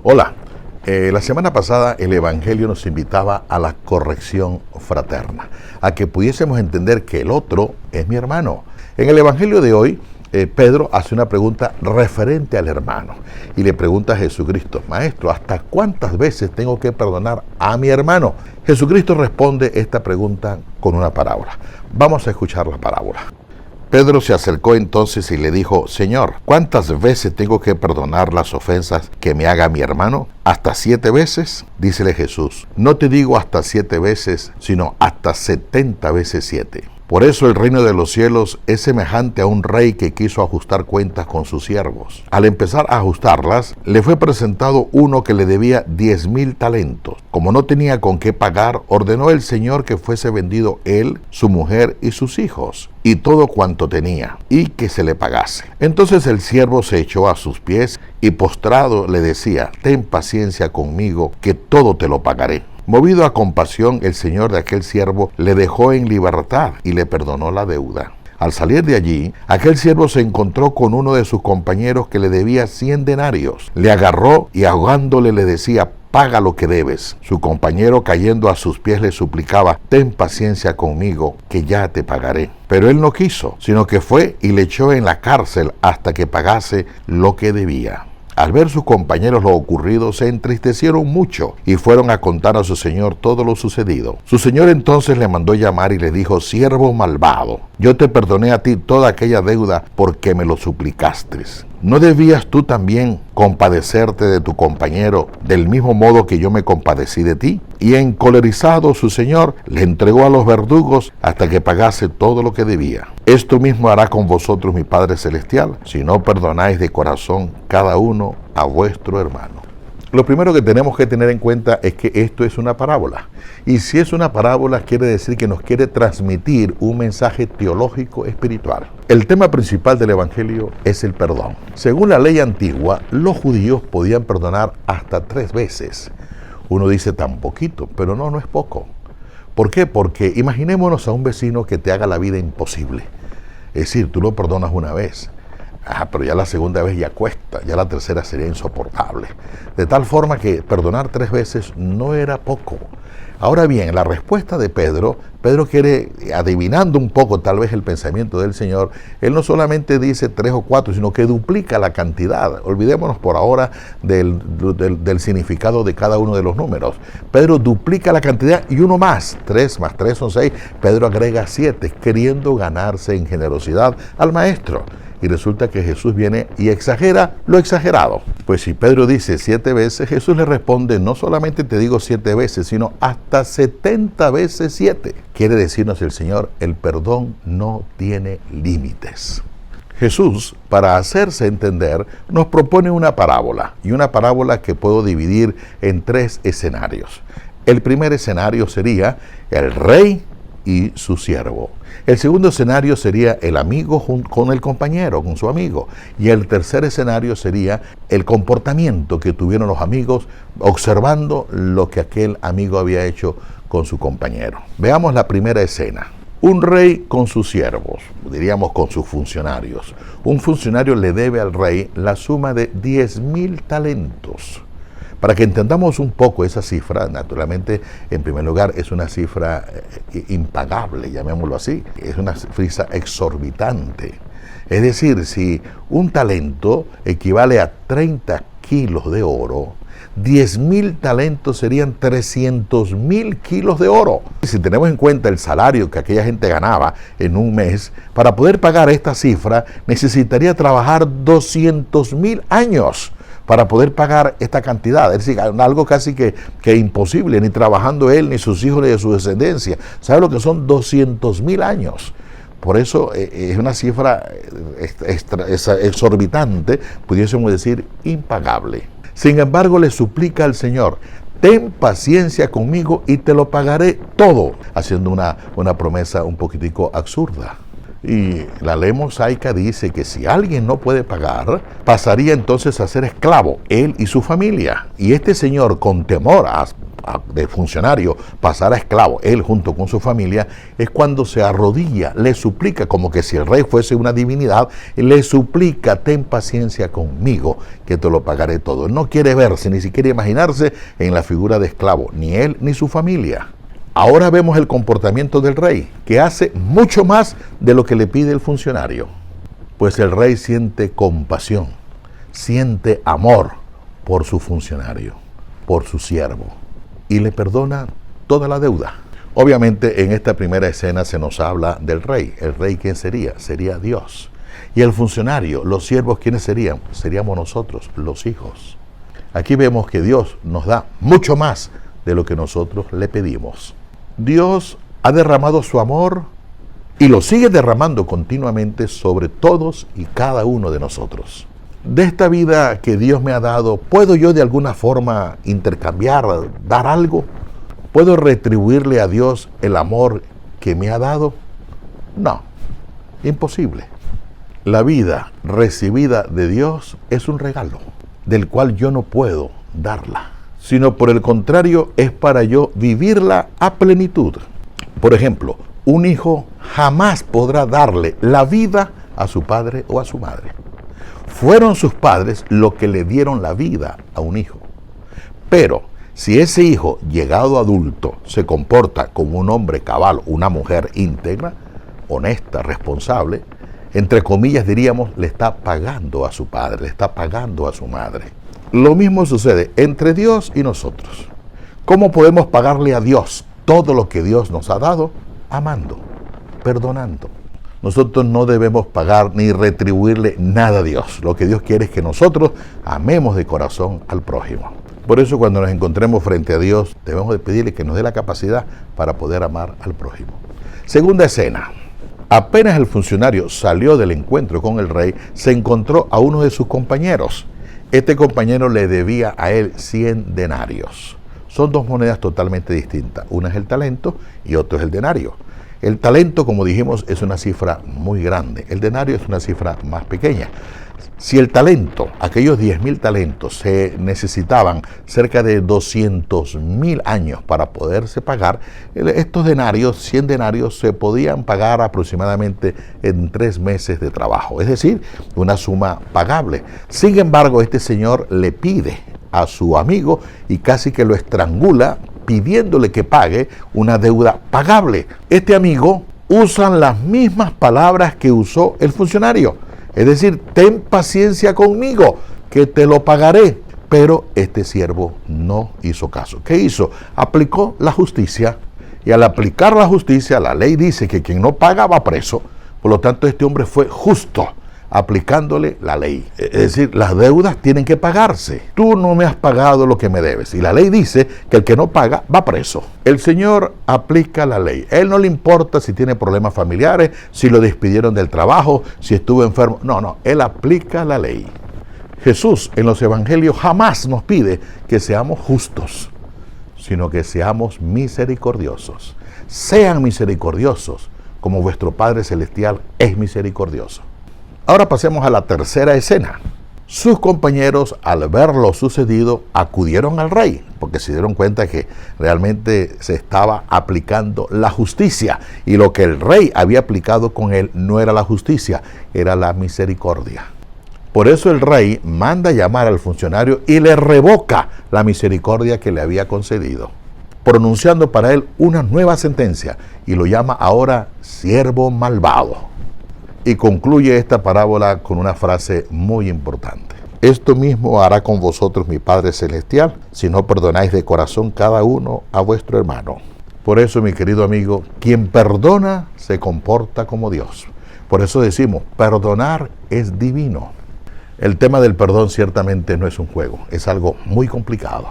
Hola, la semana pasada el Evangelio nos invitaba a la corrección fraterna, a que pudiésemos entender que el otro es mi hermano. En el Evangelio de hoy, Pedro hace una pregunta referente al hermano y le pregunta a Jesucristo: Maestro, ¿hasta cuántas veces tengo que perdonar a mi hermano? Jesucristo responde esta pregunta con una parábola. Vamos a escuchar la parábola. Pedro se acercó entonces y le dijo: Señor, ¿cuántas veces tengo que perdonar las ofensas que me haga mi hermano? ¿Hasta 7 veces? Dícele Jesús: no te digo hasta 7 veces, sino hasta 70 veces 7. Por eso el reino de los cielos es semejante a un rey que quiso ajustar cuentas con sus siervos. Al empezar a ajustarlas, le fue presentado uno que le debía 10,000 talentos. Como no tenía con qué pagar, ordenó el Señor que fuese vendido él, su mujer y sus hijos, y todo cuanto tenía, y que se le pagase. Entonces el siervo se echó a sus pies y postrado le decía: ten paciencia conmigo, que todo te lo pagaré. Movido a compasión, el señor de aquel siervo le dejó en libertad y le perdonó la deuda. Al salir de allí, aquel siervo se encontró con uno de sus compañeros que le debía 100 denarios. Le agarró y ahogándole le decía: paga lo que debes. Su compañero, cayendo a sus pies, le suplicaba: ten paciencia conmigo, que ya te pagaré. Pero él no quiso, sino que fue y le echó en la cárcel hasta que pagase lo que debía. Al ver sus compañeros lo ocurrido, se entristecieron mucho y fueron a contar a su señor todo lo sucedido. Su señor entonces le mandó llamar y le dijo: siervo malvado, yo te perdoné a ti toda aquella deuda porque me lo suplicaste. ¿No debías tú también compadecerte de tu compañero del mismo modo que yo me compadecí de ti? Y encolerizado su señor le entregó a los verdugos hasta que pagase todo lo que debía. Esto mismo hará con vosotros mi Padre Celestial, si no perdonáis de corazón cada uno a vuestro hermano. Lo primero que tenemos que tener en cuenta es que esto es una parábola. Y si es una parábola, quiere decir que nos quiere transmitir un mensaje teológico espiritual. El tema principal del Evangelio es el perdón. Según la ley antigua, los judíos podían perdonar hasta 3 veces. Uno dice: tan poquito, pero no es poco. ¿Por qué? Porque imaginémonos a un vecino que te haga la vida imposible. Es decir, tú lo perdonas una vez. Pero ya la segunda vez ya cuesta, ya la tercera sería insoportable. De tal forma que perdonar 3 veces no era poco. Ahora bien, la respuesta de Pedro quiere, adivinando un poco tal vez el pensamiento del Señor, él no solamente dice 3 o 4, sino que duplica la cantidad. Olvidémonos por ahora del significado de cada uno de los números. Pedro duplica la cantidad y uno más, 3 más 3 son 6. Pedro agrega 7, queriendo ganarse en generosidad al maestro. Y resulta que Jesús viene y exagera lo exagerado. Pues si Pedro dice 7 veces, Jesús le responde: no solamente te digo 7 veces, sino hasta 70 veces 7. Quiere decirnos el Señor: el perdón no tiene límites. Jesús, para hacerse entender, nos propone una parábola, y una parábola que puedo dividir en 3 escenarios. El primer escenario sería el rey y su siervo. El segundo escenario sería el amigo con el compañero, con su amigo. Y el tercer escenario sería el comportamiento que tuvieron los amigos observando lo que aquel amigo había hecho con su compañero. Veamos la primera escena. Un rey con sus siervos, diríamos con sus funcionarios. Un funcionario le debe al rey la suma de 10,000 talentos. Para que entendamos un poco esa cifra, naturalmente, en primer lugar, es una cifra impagable, llamémoslo así. Es una cifra exorbitante. Es decir, si un talento equivale a 30 kilos de oro, 10,000 talentos serían 300,000 kilos de oro. Si tenemos en cuenta el salario que aquella gente ganaba en un mes, para poder pagar esta cifra necesitaría trabajar 200,000 años para poder pagar esta cantidad. Es decir, algo casi que imposible, ni trabajando él, ni sus hijos, ni de su descendencia. ¿Sabe lo que son 200,000 años? Por eso es una cifra exorbitante, pudiésemos decir impagable. Sin embargo, le suplica al Señor: ten paciencia conmigo y te lo pagaré todo, haciendo una promesa un poquitico absurda. Y la ley mosaica dice que si alguien no puede pagar, pasaría entonces a ser esclavo, él y su familia. Y este señor, con temor de funcionario, pasar a esclavo, él junto con su familia, es cuando se arrodilla, le suplica, como que si el rey fuese una divinidad, le suplica: ten paciencia conmigo, que te lo pagaré todo. Él no quiere verse, ni siquiera imaginarse en la figura de esclavo, ni él ni su familia. Ahora vemos el comportamiento del rey, que hace mucho más de lo que le pide el funcionario. Pues el rey siente compasión, siente amor por su funcionario, por su siervo, y le perdona toda la deuda. Obviamente en esta primera escena se nos habla del rey. ¿El rey quién sería? Sería Dios. Y el funcionario, los siervos, ¿quiénes serían? Seríamos nosotros, los hijos. Aquí vemos que Dios nos da mucho más de lo que nosotros le pedimos. Dios ha derramado su amor y lo sigue derramando continuamente sobre todos y cada uno de nosotros. De esta vida que Dios me ha dado, ¿puedo yo de alguna forma intercambiar, dar algo? ¿Puedo retribuirle a Dios el amor que me ha dado? No, imposible. La vida recibida de Dios es un regalo, del cual yo no puedo darla, sino por el contrario es para yo vivirla a plenitud. Por ejemplo, un hijo jamás podrá darle la vida a su padre o a su madre. Fueron sus padres los que le dieron la vida a un hijo. Pero si ese hijo, llegado adulto, se comporta como un hombre cabal, una mujer íntegra, honesta, responsable, entre comillas diríamos, le está pagando a su padre, le está pagando a su madre. Lo mismo sucede entre Dios y nosotros. ¿Cómo podemos pagarle a Dios todo lo que Dios nos ha dado? Amando, perdonando. Nosotros no debemos pagar ni retribuirle nada a Dios. Lo que Dios quiere es que nosotros amemos de corazón al prójimo. Por eso cuando nos encontremos frente a Dios, debemos de pedirle que nos dé la capacidad para poder amar al prójimo. Segunda escena. Apenas el funcionario salió del encuentro con el rey, se encontró a uno de sus compañeros. Este compañero le debía a él 100 denarios. Son dos monedas totalmente distintas. Una es el talento y otro es el denario. El talento, como dijimos, es una cifra muy grande. El denario es una cifra más pequeña. Si el talento, aquellos 10.000 talentos, se necesitaban cerca de 200.000 años para poderse pagar, estos denarios, 100 denarios, se podían pagar aproximadamente en 3 meses de trabajo. Es decir, una suma pagable. Sin embargo, este señor le pide a su amigo y casi que lo estrangula pidiéndole que pague una deuda pagable. Este amigo usa las mismas palabras que usó el funcionario. Es decir, ten paciencia conmigo, que te lo pagaré. Pero este siervo no hizo caso. ¿Qué hizo? Aplicó la justicia. Y al aplicar la justicia, la ley dice que quien no paga va preso. Por lo tanto, este hombre fue justo aplicándole la ley. Es decir, las deudas tienen que pagarse. Tú no me has pagado lo que me debes. Y la ley dice que el que no paga va preso. El Señor aplica la ley. A Él no le importa si tiene problemas familiares, si lo despidieron del trabajo, si estuvo enfermo. No, Él aplica la ley. Jesús en los evangelios jamás nos pide que seamos justos, sino que seamos misericordiosos. Sean misericordiosos como vuestro Padre Celestial es misericordioso. Ahora pasemos a la tercera escena. Sus compañeros, al ver lo sucedido, acudieron al rey, porque se dieron cuenta que realmente se estaba aplicando la justicia, y lo que el rey había aplicado con él no era la justicia, era la misericordia. Por eso el rey manda llamar al funcionario y le revoca la misericordia que le había concedido, pronunciando para él una nueva sentencia, y lo llama ahora siervo malvado. Y concluye esta parábola con una frase muy importante. Esto mismo hará con vosotros mi Padre Celestial, si no perdonáis de corazón cada uno a vuestro hermano. Por eso, mi querido amigo, quien perdona se comporta como Dios. Por eso decimos, perdonar es divino. El tema del perdón ciertamente no es un juego, es algo muy complicado.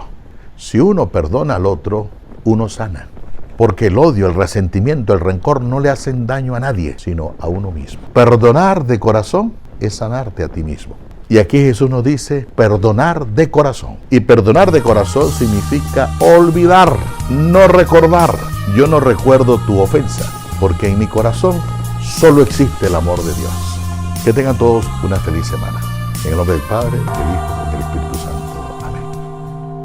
Si uno perdona al otro, uno sana. Porque el odio, el resentimiento, el rencor no le hacen daño a nadie, sino a uno mismo. Perdonar de corazón es sanarte a ti mismo. Y aquí Jesús nos dice perdonar de corazón. Y perdonar de corazón significa olvidar, no recordar. Yo no recuerdo tu ofensa, porque en mi corazón Solo existe el amor de Dios. Que tengan todos una feliz semana. En el nombre del Padre, del Hijo y del Espíritu.